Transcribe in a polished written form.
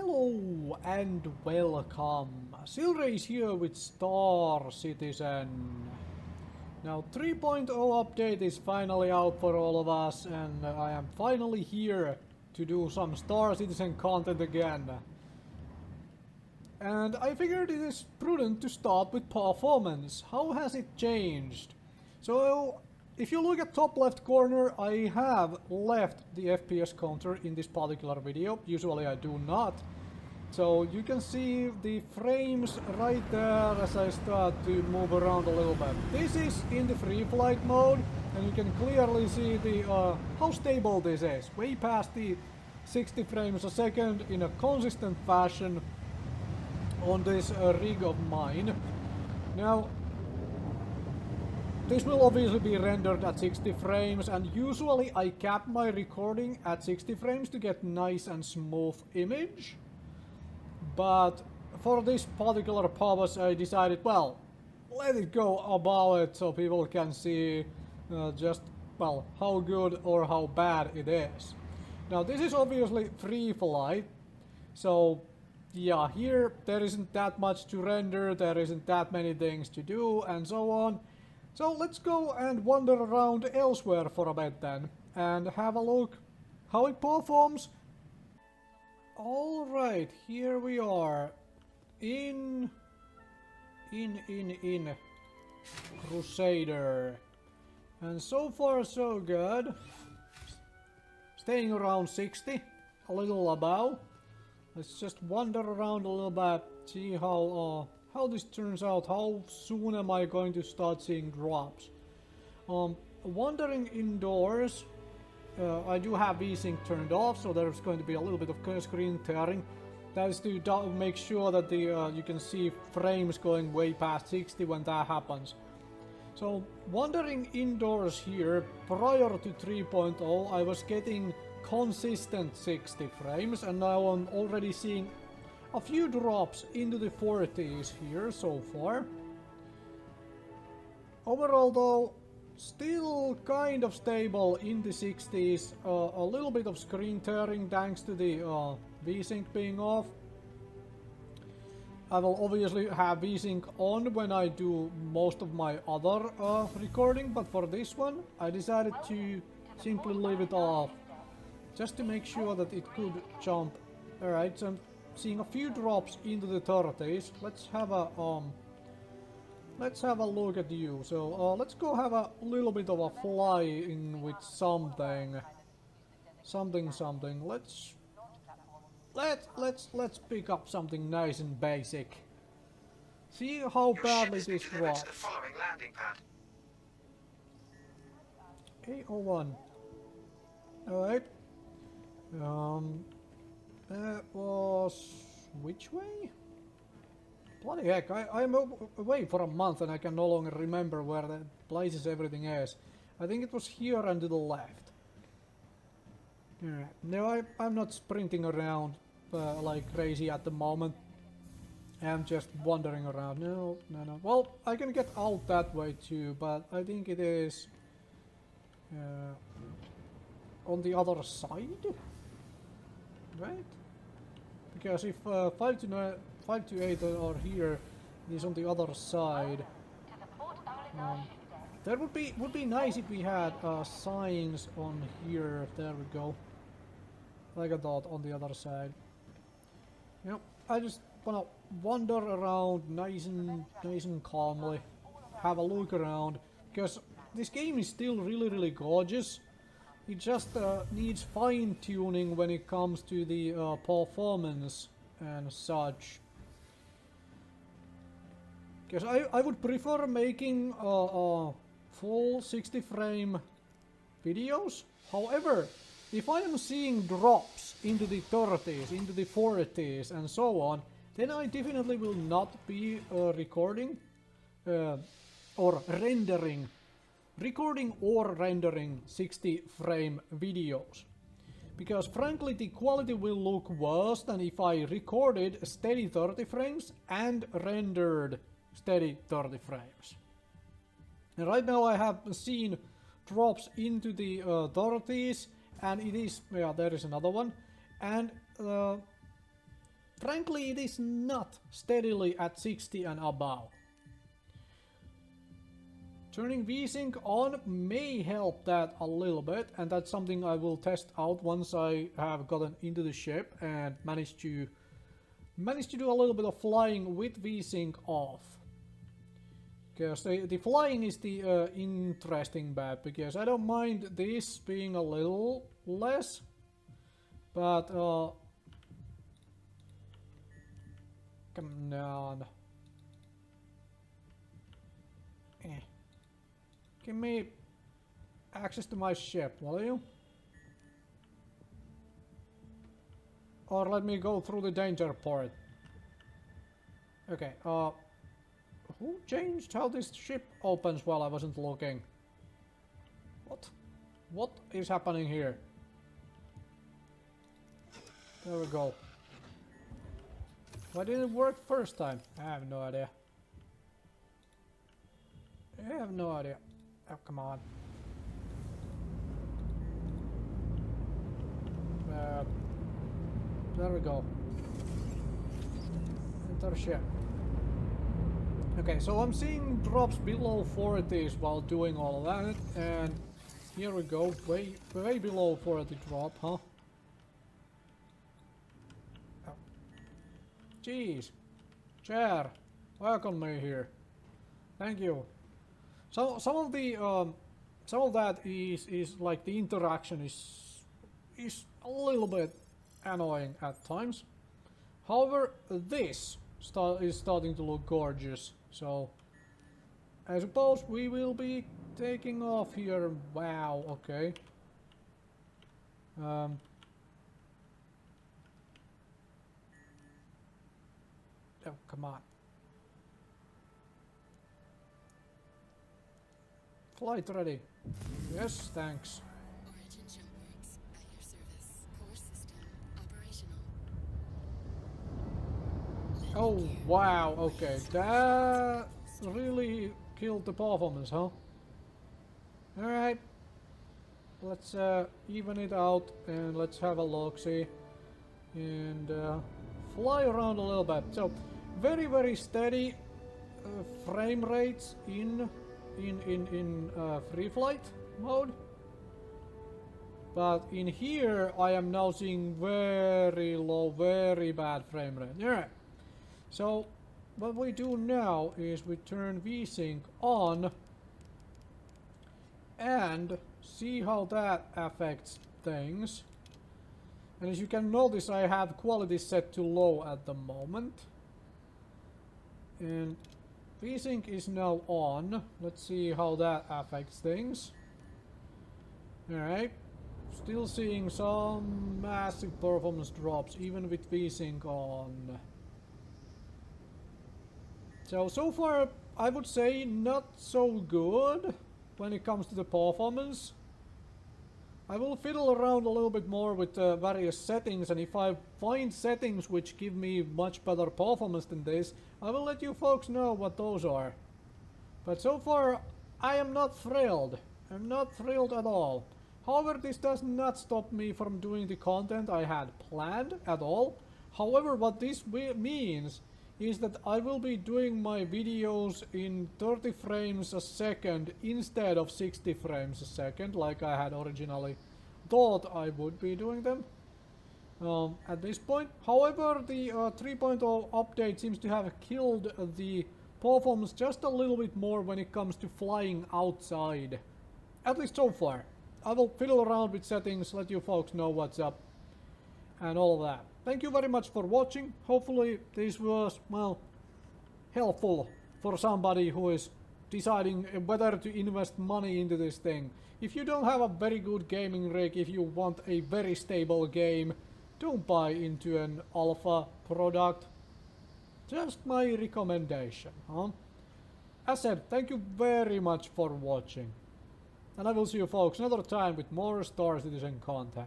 Hello and welcome. Silrace here with Star Citizen. Now 3.0 update is finally out for all of us, and I am finally here to do some Star Citizen content again. And I figured it is prudent to start with performance. How has it changed? So if you look at top left corner, I have left the FPS counter in this particular video. Usually I do not. So you can see the frames right there as I start to move around a little bit. This is in the free flight mode, and you can clearly see the how stable this is. Way past the 60 frames a second in a consistent fashion on this rig of mine. Now, this will obviously be rendered at 60 frames, and usually I cap my recording at 60 frames to get nice and smooth image. But for this particular purpose I decided, well, let it go above it so people can see just, well, how good or how bad it is. Now this is obviously free flight, so yeah, here there isn't that much to render, there isn't that many things to do, and so on. So let's go and wander around elsewhere for a bit then, and have a look how it performs. Alright, here we are in Crusader. And so far so good. Staying around 60, a little above. Let's just wander around a little bit, see how this turns out. How soon am I going to start seeing drops? Wandering indoors, I do have VSync turned off, so there's going to be a little bit of screen tearing. That is to make sure that the you can see frames going way past 60 when that happens. So wandering indoors here, prior to 3.0 I was getting consistent 60 frames, and now I'm already seeing a few drops into the 40s here so far. Overall though, still kind of stable in the 60s, a little bit of screen tearing thanks to the VSync being off. I will obviously have VSync on when I do most of my other recording, but for this one I decided to simply leave it off, just to make sure that it could jump. Alright, so I'm seeing a few drops into the 30s. Let's have a look at you. So let's go have a little bit of a fly in with something. Let's pick up something nice and basic. See how badly this drops. 801. Alright. That was which way? Bloody heck, I'm away for a month and I can no longer remember where the places everything is. I think it was here and to the left. Alright, no, I'm not sprinting around like crazy at the moment. I'm just wandering around. No. Well, I can get out that way too, but I think it is on the other side? Right? Because if 5 to 8 are here, it is on the other side. That would be nice if we had signs on here. There we go. Like a dot on the other side. Yep. I just wanna wander around nice and calmly, have a look around, because this game is still really gorgeous. It just needs fine tuning when it comes to the performance and such. Because I would prefer making full 60 frame videos. However, if I am seeing drops into the 30s, into the 40s and so on, then I definitely will not be recording or rendering 60 frame videos. Because frankly the quality will look worse than if I recorded steady 30 frames and rendered steady 30 frames. And right now I have seen drops into the 30s, and it is, yeah, there is another one, and frankly, it is not steadily at 60 and above. Turning VSync on may help that a little bit, and that's something I will test out once I have gotten into the ship and managed to do a little bit of flying with VSync off. Because the flying is the interesting bit, because I don't mind this being a little less, but come on. Give me access to my ship, will you? Or let me go through the danger port. Okay, who changed how this ship opens while I wasn't looking? What is happening here? There we go. Why didn't it work first time? I have no idea. I have no idea. Oh, come on. There we go. Enter ship. Okay, so I'm seeing drops below 40s while doing all of that, and here we go, way below 40 drop, huh? Oh. Jeez. Chair, welcome me here. Thank you. So some of that is like the interaction is a little bit annoying at times. However, this is starting to look gorgeous. So I suppose we will be taking off here. Wow. Okay. Oh, come on. Flight ready. Yes, thanks. Origin jump works at your service. Core system operational. Oh, wow, okay. That really killed the performance, huh? Alright. Let's even it out and let's have a look-see. And fly around a little bit. So, very steady frame rates in free flight mode, but in here I am now seeing very low, very bad frame rate. Alright, so what we do now is we turn VSync on and see how that affects things. And as you can notice, I have quality set to low at the moment, and VSync is now on. Let's see how that affects things. Alright. Still seeing some massive performance drops even with VSync on. So far I would say not so good when it comes to the performance. I will fiddle around a little bit more with various settings, and if I find settings which give me much better performance than this, I will let you folks know what those are. But so far, I am not thrilled. I'm not thrilled at all. However, this does not stop me from doing the content I had planned at all. However, what this means is that I will be doing my videos in 30 frames a second instead of 60 frames a second, like I had originally thought I would be doing them at this point. However, the 3.0 update seems to have killed the performance just a little bit more when it comes to flying outside. At least so far. I will fiddle around with settings, let you folks know what's up and all that. Thank you very much for watching. Hopefully this was, well, helpful for somebody who is deciding whether to invest money into this thing. If you don't have a very good gaming rig, if you want a very stable game, don't buy into an alpha product. Just my recommendation, huh? As said, thank you very much for watching. And I will see you folks another time with more Star Citizen content.